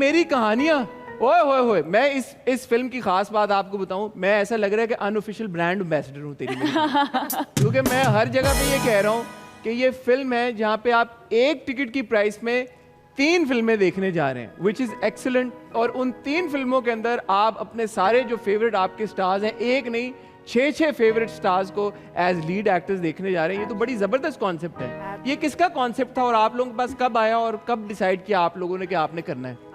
मेरी कहानियां, ओए होए होए, मैं इस फिल्म की खास बात आपको बताऊं, मैं ऐसा लग रहा है कि अनऑफिशियल ब्रांड एम्बेसडर हूं तेरी मेरी क्योंकि मैं हर जगह पे ये कह रहा हूं कि ये फिल्म है जहां पे आप एक टिकट की प्राइस में 3 फिल्में देखने जा रहे हैं, विच इज एक्सीलेंट। और उन 3 फिल्मों के अंदर आप अपने सारे जो फेवरेट आपके स्टार्स हैं, एक नहीं 6 फेवरेट स्टार्स को एज लीड एक्टर्स देखने जा रहे हैं। ये तो बड़ी जबरदस्त कॉन्सेप्ट है। ये किसका कॉन्सेप्ट था और आप लोगों के पास कब आया और कब डिसाइड किया आप लोगों ने कि आपने करना है?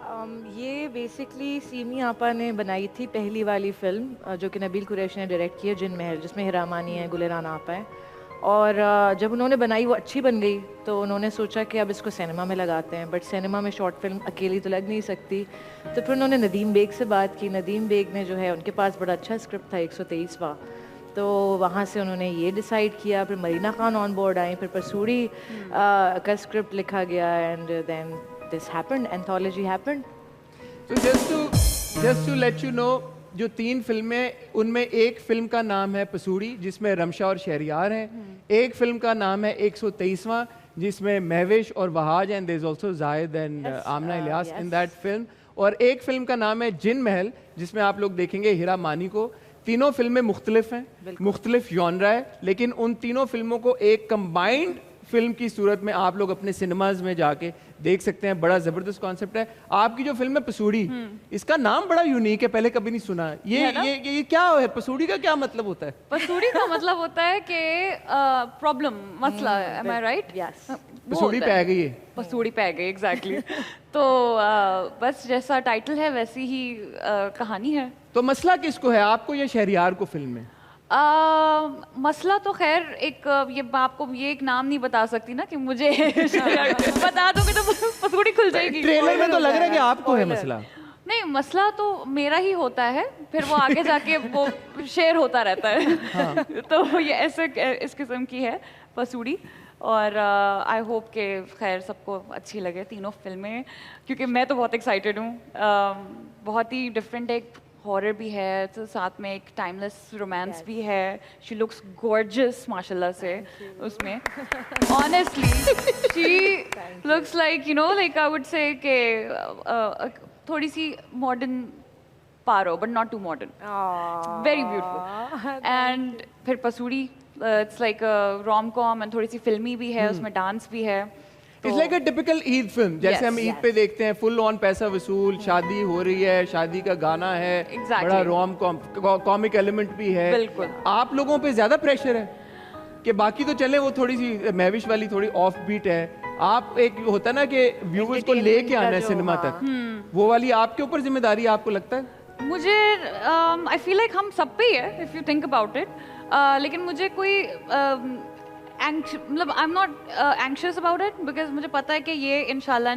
ये बेसिकली सीमी आपा ने बनाई थी पहली वाली फिल्म, जो कि नबील कुरैशी ने डायरेक्ट की है, जिन महल, जिसमें हिरा मानी है, गुलरान आपा है। और जब उन्होंने बनाई वो अच्छी बन गई, तो उन्होंने सोचा कि अब इसको सिनेमा में लगाते हैं, बट सिनेमा में शॉर्ट फिल्म अकेली तो लग नहीं सकती। तो फिर उन्होंने नदीम बेग से बात की। नदीम बेग ने जो है, उनके पास बड़ा अच्छा स्क्रिप्ट था 123वां, तो वहाँ से उन्होंने ये डिसाइड किया। फिर मरीना खान ऑन बोर्ड आई, फिर पसूड़ी का स्क्रिप्ट लिखा गया, and then this happened, anthology happened. तो just to let you know, जो 3 फिल्में, उनमें एक फिल्म का नाम है पसूड़ी, जिसमें रमशा और शहरियार हैं। एक फिल्म का नाम है 123वां, जिसमें महविश और Wahaj and there is also Zaid and Amna Ilyas in that film. और एक फिल्म का नाम है जिन महल, जिसमें आप लोग देखेंगे हीरा मानी को। तीनों फिल्में मुख्तलिफ हैं, मुख्तलिफ जॉनरा है, लेकिन उन तीनों फिल्मों को एक कंबाइंड फिल्म की सूरत में आप लोग अपने सिनेमाज में जाके देख सकते हैं। बड़ा जबरदस्त कॉन्सेप्ट है। आपकी जो फिल्म है पसूड़ी, इसका नाम बड़ा यूनिक है, पहले कभी नहीं सुना। ये क्या है? पसूड़ी का क्या मतलब होता है? पसूड़ी का मतलब होता है कि प्रॉब्लम, मसला, एम आई राइट? यस, पसूड़ी पे आ गई है। पसूड़ी पे आ गई, एग्जैक्टली। तो बस जैसा टाइटल है वैसी ही कहानी है। तो मसला किसको है, आपको या शहरियार को फिल्म में? मसला तो खैर एक, ये आपको ये एक नाम नहीं बता सकती ना कि मुझे बता दोगे तो पसूड़ी खुल जाएगी। ट्रेलर में तो लग रहा है कि आपको है मसला। नहीं, मसला तो मेरा ही होता है, फिर वो आगे जाके वो शेयर होता रहता है। हाँ। तो ये ऐसे इस किस्म की है पसूड़ी। और आई होप कि खैर सबको अच्छी लगे तीनों फिल्में, क्योंकि मैं तो बहुत एक्साइटेड हूँ। बहुत ही डिफरेंट, एक हॉरर भी है, तो साथ में एक टाइमलेस रोमांस भी है। शी लुक्स गॉर्जियस माशाल्लाह से उसमें। Honestly she looks like, you know, like I would say कि थोड़ी सी modern Paro, but not too modern. Very beautiful. And फिर Pasoori, it's like rom com and थोड़ी सी फिल्मी भी है, उसमें डांस भी है। It's like a typical Eid film, जैसे हम ईद पे देखते हैं, फुल ऑन पैसा वसूल, शादी हो रही है, शादी का गाना है, बड़ा रोम कॉमिक एलिमेंट भी है। बिल्कुल। आप लोगों पे ज्यादा प्रेशर है कि बाकी तो चले, वो थोड़ी सी महविश वाली थोड़ी ऑफ बीट है, आप एक होता है ना कि व्यूअर्स को लेके आना है सिनेमा तक, वो वाली आपके ऊपर जिम्मेदारी आपको लगता है? मुझे आई फील लाइक हम सब पे ही है, if you think about it. लेकिन मुझे कोई मतलब I am not anxious about it, because मुझे पता है कि ये इंशाल्लाह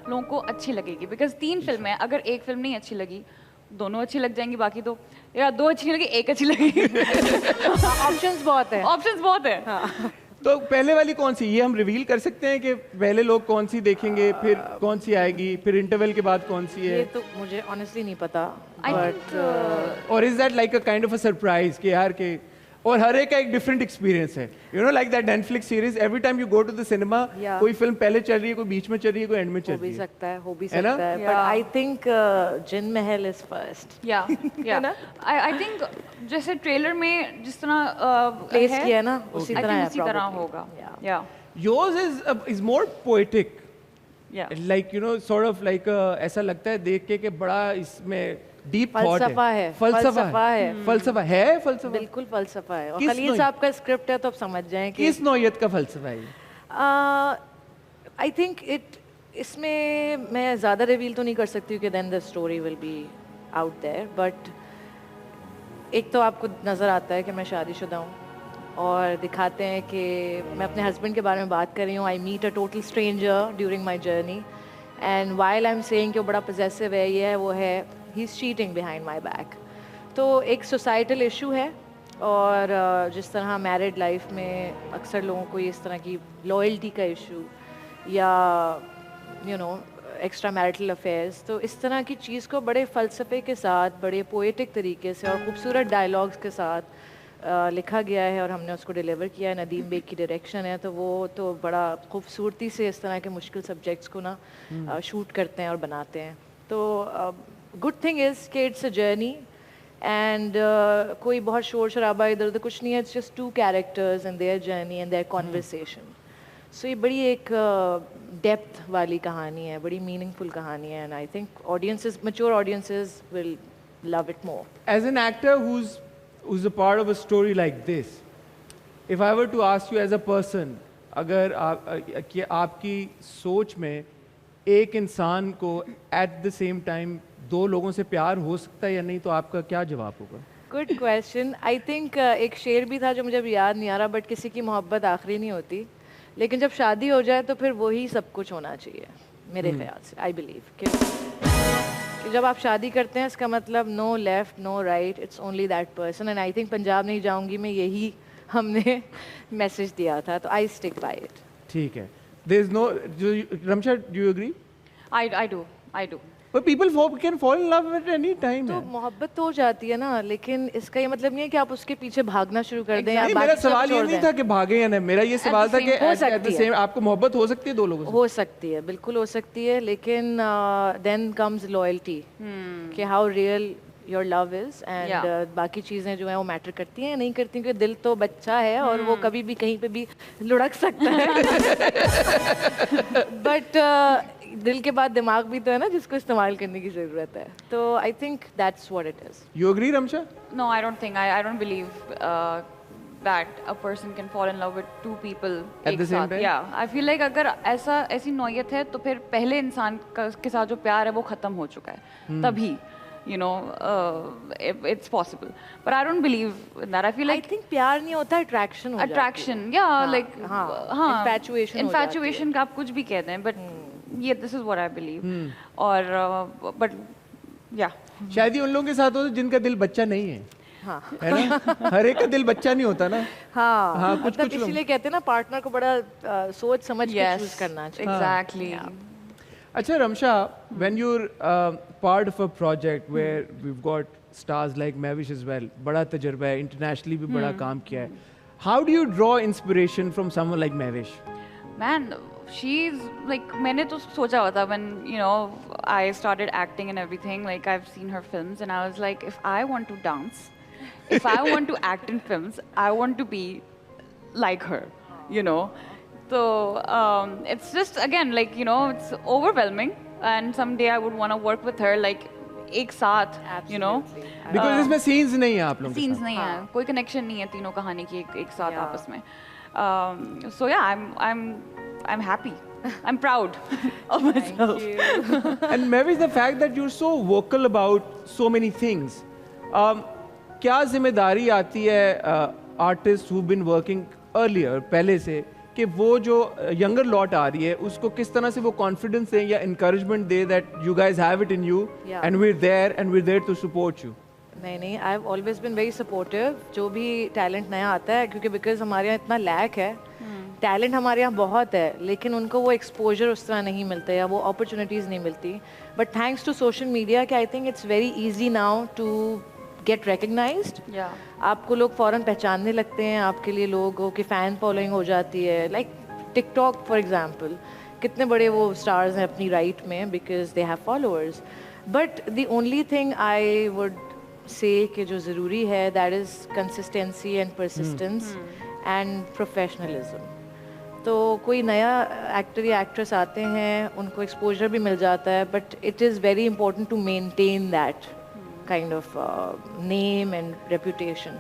लोगों को अच्छी लगेगी। बिकॉज 3 फिल्में, अगर एक फिल्म नहीं अच्छी लगी, दोनों अच्छी लग जाएंगी, बाकी तो, या 2 अच्छी नहीं लगी, एक अच्छी लगेगी। ऑप्शंस बहुत है। ऑप्शंस बहुत है। हाँ। तो पहले वाली कौन सी, ये हम रिवील कर सकते हैं कि पहले लोग कौन सी देखेंगे, फिर कौन सी आएगी, फिर इंटरवल के बाद कौन सी है? ये तो मुझे ऑनेस्टली नहीं पता, बट और is that like a kind of a surprise कि यार के, और हर एक का एक डिफरेंट एक्सपीरियंस है, you know, like that Netflix series, every time you go to the cinema, कोई फिल्म पहले चल रही है, कोई बीच में चल रही है, कोई एंड में चल रही है। हो भी सकता है, but I think Jin Mahal is first. या आई थिंक जैसे ट्रेलर में जिस तरह प्लेस किया ना, उसी तरह होगा। या yours is more poetic, like, you no, sort of like, ऐसा लगता है देख के कि बड़ा इसमें डीप थॉट है, फलसफा है, फलसफा बिल्कुल फलसफा है। और खलील साहब का स्क्रिप्ट है, तो आप समझ जाएं कि किस नौयत का फलसफा है। आई थिंक इसमें मैं ज़्यादा रिवील तो नहीं कर सकती हूँ कि then the story will be out there, but एक तो आपको नज़र आता है कि मैं शादीशुदा हूँ, और दिखाते हैं कि मैं अपने हस्बैंड के बारे में बात कर रही हूँ। I meet a total stranger during my journey, and while I am saying कि वो बड़ा पजेसिव है, ये है वो है, he is cheating behind my back. तो एक सोसाइटल इशू है, और जिस तरह मैरिड लाइफ में अक्सर लोगों को इस तरह की लॉयल्टी का इशू, या you know extra marital affairs, तो इस तरह की चीज़ को बड़े फ़लसफ़े के साथ, बड़े पोएटिक तरीके से और खूबसूरत डायलॉग्स के साथ लिखा गया है, और हमने उसको डिलीवर किया है। नदीम बेग की डायरेक्शन है, तो वो तो बड़ा खूबसूरती से इस तरह के मुश्किल सब्जेक्ट्स को ना शूट करते हैं और बनाते हैं। तो गुड थिंग इज़ कि इट्स अ जर्नी एंड कोई बहुत शोर शराबा इधर उधर कुछ नहीं है. It's just 2 characters and their journey and their conversation. So ये बड़ी एक डेप्थ वाली कहानी है, बड़ी मीनिंगफुल कहानी है, and I think audiences, mature audiences will love it more. As an actor who's a part of a story like this, if I were to ask you as a person, अगर कि आपकी सोच में एक इंसान को at the same time 2 लोगों से प्यार हो सकता है या नहीं, तो आपका क्या जवाब होगा? Good question. I think एक शेर भी था जो मुझे अभी याद नहीं आ रहा, बट किसी की मोहब्बत आखिरी नहीं होती, लेकिन जब शादी हो जाए तो फिर वही सब कुछ होना चाहिए मेरे ख्याल से. आई बिलीव कि जब आप शादी करते हैं इसका मतलब no left no right, it's only that person. And I think Punjab नहीं जाऊंगी मैं, यही हमने मैसेज दिया था, तो आई स्टिक बाय इट. ठीक है. There is no. Ramsha, do you agree? I do. But people can fall in love at any time. तो मोहब्बत तो हो जाती है ना, लेकिन इसका ये मतलब नहीं है कि आप उसके पीछे भागना शुरू कर दें. नहीं, मेरा सवाल ये नहीं था कि भागे या नहीं, मेरा ये सवाल था कि at the same आपको मोहब्बत हो सकती है 2 लोगों से? हो सकती है, बिल्कुल हो सकती है, लेकिन then comes loyalty कि how real your love is and बाकी चीज़ें जो हैं वो मैटर करती हैं नहीं करती, क्योंकि दिल तो बच्चा है और वो कभी भी कहीं पे भी लुढ़क सकता है. बट दिल के बाद दिमाग भी तो है ना जिसको इस्तेमाल करने की ज़रूरत है. तो I think that's what it is. You agree, Ramsha? No, I don't think. I don't believe that a person can fall in love with 2 people At the same time? Yeah, I feel like अगर ऐसी नौयत है तो फिर पहले इंसान के साथ जो प्यार है वो खत्म हो चुका है, तभी it's possible. But I don't believe in that. I feel like I think प्यार नहीं होता, अट्रैक्शन होता है. attraction, yeah, like infatuation का आप कुछ भी कहते हैं, but yeah, this is what I believe. और but yeah, शायद ये उन लोगों के साथ हो जिनका दिल बच्चा नहीं है. हाँ. है ना? हर एक का दिल बच्चा नहीं होता ना. हाँ, कुछ मतलब लोग. इसीलिए कहते हैं ना पार्टनर को बड़ा सोच समझ के चूज करना चाहिए. exactly. अच्छा Ramsha, when you're part of a project where we've got stars like Mavish as well, बड़ा तजर्बा है, internationally भी बड़ा काम किया है. How do you draw inspiration from someone like Mavish? Man, she's like, मैंने तो सोचा हुआ था when I started acting and everything, like I've seen her films and I was like, if I want to dance, if I want to act in films, I want to be like her, So it's just again like it's overwhelming, and someday I would want to work with her like एक साथ, Because इसमें scenes नहीं है आप लोगों के scenes साथ. नहीं है, कोई connection नहीं है तीनों कहानी की एक साथ आपस में. So yeah, I'm happy. I'm proud of myself. And maybe the fact that you're so vocal about so many things. क्या जिम्मेदारी आती है artists who've been working earlier पहले से, कि वो जो यंगर लॉट आ रही है उसको किस तरह से वो कॉन्फिडेंस दें या encouragement they that you guys have it in you and we're there to support you. नहीं, I have always been very supportive. जो भी टैलेंट नया आता है, क्योंकि बिकॉज हमारे यहाँ इतना लैक है, टैलेंट हमारे यहाँ बहुत है, लेकिन उनको वो एक्सपोजर उस तरह नहीं मिलता या वो अपॉर्चुनिटीज़ नहीं मिलती. But thanks to social media कि I think it's very easy now to get recognised. आपको लोग फ़ौरन पहचानने लगते हैं, आपके लिए लोगों की फ़ैन फॉलोइंग हो जाती है. लाइक टिकटॉक फॉर एग्जाम्पल, कितने बड़े वो स्टार्स हैं अपनी राइट में because they have followers. But the only thing I would say कि जो ज़रूरी है that is consistency and persistence and professionalism. तो कोई नया एक्टर या एक्ट्रेस आते हैं, उनको एक्सपोजर भी मिल जाता है, but it is very important to maintain that kind of name and reputation.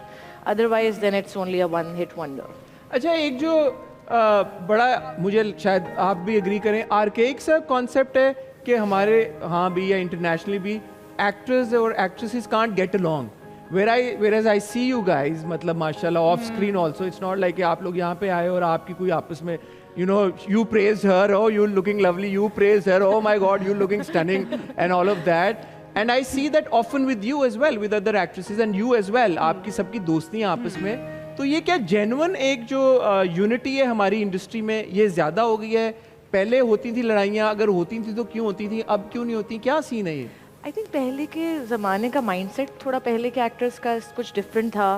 Otherwise then it's only a one hit wonder. अच्छा, एक जो बड़ा, मुझे शायद आप भी एग्री करें, आर्केइक सा कॉन्सेप्ट है कि हमारे यहाँ भी या इंटरनेशनली भी एक्टर्स और actresses can't get along. whereas I see you guys, मतलब माशाल्लाह of screen also, it's not like कि आप लोग यहाँ पे आए और आपकी कोई आपस में you praised her, oh you're looking lovely, you praised her, oh my god you're looking stunning and all of that. And I see that often with you as well, with other actresses and you as well. आपकी सबकी दोस्ती आपस में. तो ये क्या genuine एक जो यूनिटी है हमारी इंडस्ट्री में, ये ज़्यादा हो गई है? पहले होती थी लड़ाइयाँ, अगर होती थी तो क्यों होती थी, अब क्यों नहीं होती, क्या सीन है ये? आई थिंक पहले के ज़माने का माइंडसेट थोड़ा पहले के एक्टर्स का कुछ डिफरेंट था.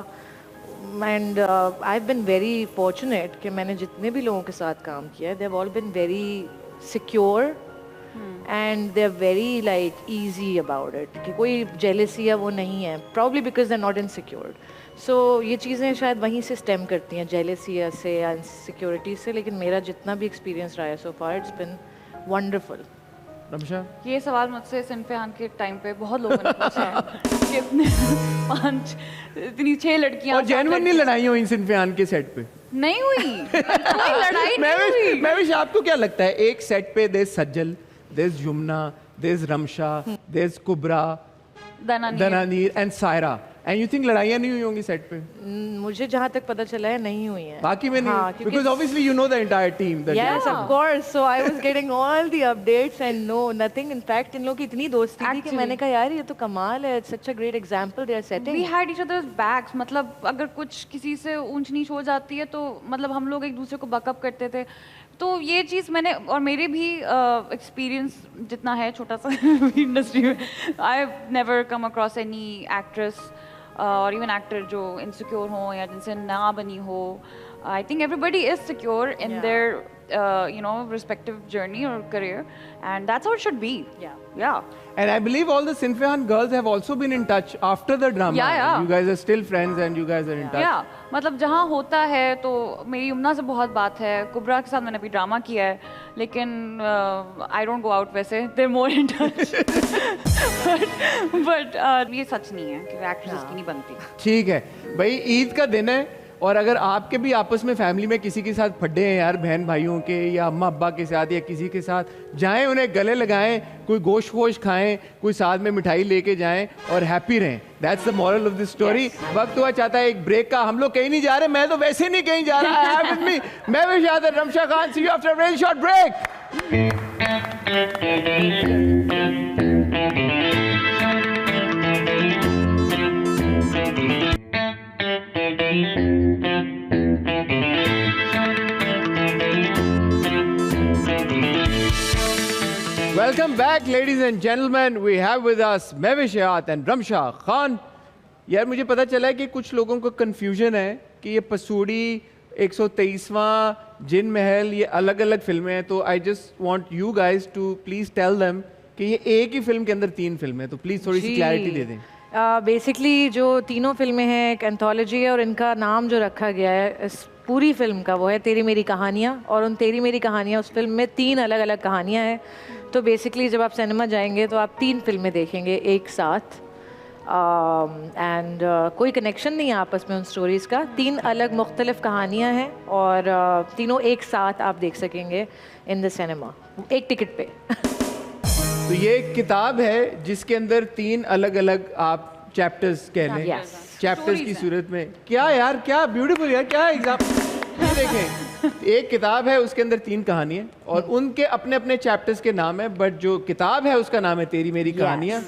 And I have been very fortunate कि मैंने जितने भी लोगों के साथ काम किया है, they have all been very secure and they are very like easy about it कि कोई जेलसी या वो नहीं है, probably because they are not insecured. So ये चीज़ें शायद वहीं से स्टेम करती हैं, जेलसी से या इनसिक्योरिटी से. लेकिन मेरा जितना भी एक्सपीरियंस रहा है सो फार, इट्स बिन वंडरफुल. रमशा, ये सवाल मुझसे सिनफियान के टाइम पे बहुत लोगों ने पूछा है कि इतने 6 लड़कियां और जेन्युइनली लड़ाई हुई सिनफियान के सेट पे? नहीं हुई, कोई लड़ाई नहीं हुई. मैविश, आपको क्या लगता है, एक सेट पे there Sajal, there Yumna, there Ramsha, there Kubra, Dananeer and Saira, and you think लड़ाइयाँ नहीं हुई होंगी सेट पे? मुझे जहाँ तक पता चला है नहीं हुई हैं. बाकी में हाँ, नहीं, because obviously you know the entire team. Yes, of course. So I was getting all the updates and no, nothing. In fact, इन लोगों की इतनी दोस्ती थी कि मैंने कहा यार ये तो कमाल है. It's such a great example they are setting. We had each other's backs. मतलब अगर कुछ किसी से ऊंच नीच हो जाती है तो मतलब हम लोग एक दूसरे को बैकअप करते थे. तो ये चीज़ मैंने, और मेरे भी एक्सपीरियंस जितना है छोटा सा इंडस्ट्री में, I have never come across any actress और इवन एक्टर जो इनसिक्योर हो या जिनसे ना बनी हो. I think everybody is secure in their respective journey or career, and that's how it should be. Yeah. And I believe all the Sinfihan girls have also been in touch after the drama. Yeah. You guys are still friends and you guys are in touch. Yeah, मतलब जहाँ होता है तो मेरी यमुना से बहुत बात है. कुबरा के साथ मैंने अभी ड्रामा किया है, लेकिन I don't go out वैसे. They're more in touch. but ये सच नहीं है कि एक्ट्रेस की नहीं बनती. ठीक है भाई, ईद का दिन है और अगर आपके भी आपस में फैमिली में किसी के साथ फड्डे हैं यार, बहन भाइयों के या अम्मा अब्बा के साथ या किसी के साथ, जाएं उन्हें गले लगाएं, कोई गोश्त वोश खाएं, कोई साथ में मिठाई लेके जाएं और हैप्पी रहें. That's the moral of the story. वक्त हुआ चाहता है एक ब्रेक का. हम लोग कहीं नहीं जा रहे, मैं तो वैसे नहीं कहीं जा रहा. I have with me Mahvish Yadav, Ramsha Khan. See you after a very short break. Welcome back, ladies and gentlemen. We have with us Mahvish Yadav and Ramsha Khan. यार मुझे पता चला है कि कुछ लोगों को कंफ्यूजन है कि ये पसूड़ी 123वां जिन महल ये अलग अलग फिल्में हैं. तो I just want you guys to please tell them कि ये एक ही फिल्म के अंदर 3 फिल्में हैं. तो प्लीज थोड़ी सी क्लैरिटी दे दें. बेसिकली जो तीनों फिल्में हैं एक एंथोलॉजी है और इनका नाम जो रखा गया है इस पूरी फिल्म का वो है तेरी मेरी कहानियाँ. और उन तेरी मेरी कहानियाँ उस फिल्म में 3 अलग अलग कहानियाँ हैं. तो बेसिकली जब आप सिनेमा जाएंगे तो आप 3 फिल्में देखेंगे एक साथ. एंड कोई कनेक्शन नहीं है आपस में उन स्टोरीज़ का. 3 अलग मुख्तलिफ कहानियाँ हैं और तीनों एक साथ आप देख सकेंगे इन द सिनेमा एक टिकट पे. तो ये एक किताब है जिसके अंदर 3 अलग अलग आप चैप्टर्स कह लें. Yes. चैप्टर्स की सूरत में. क्या यार, क्या ब्यूटीफुल यार, क्या एग्जाम्पल. देखें, एक किताब है उसके अंदर 3 कहानियां और उनके अपने अपने चैप्टर्स के नाम है, बट जो किताब है उसका नाम है तेरी मेरी कहानियां.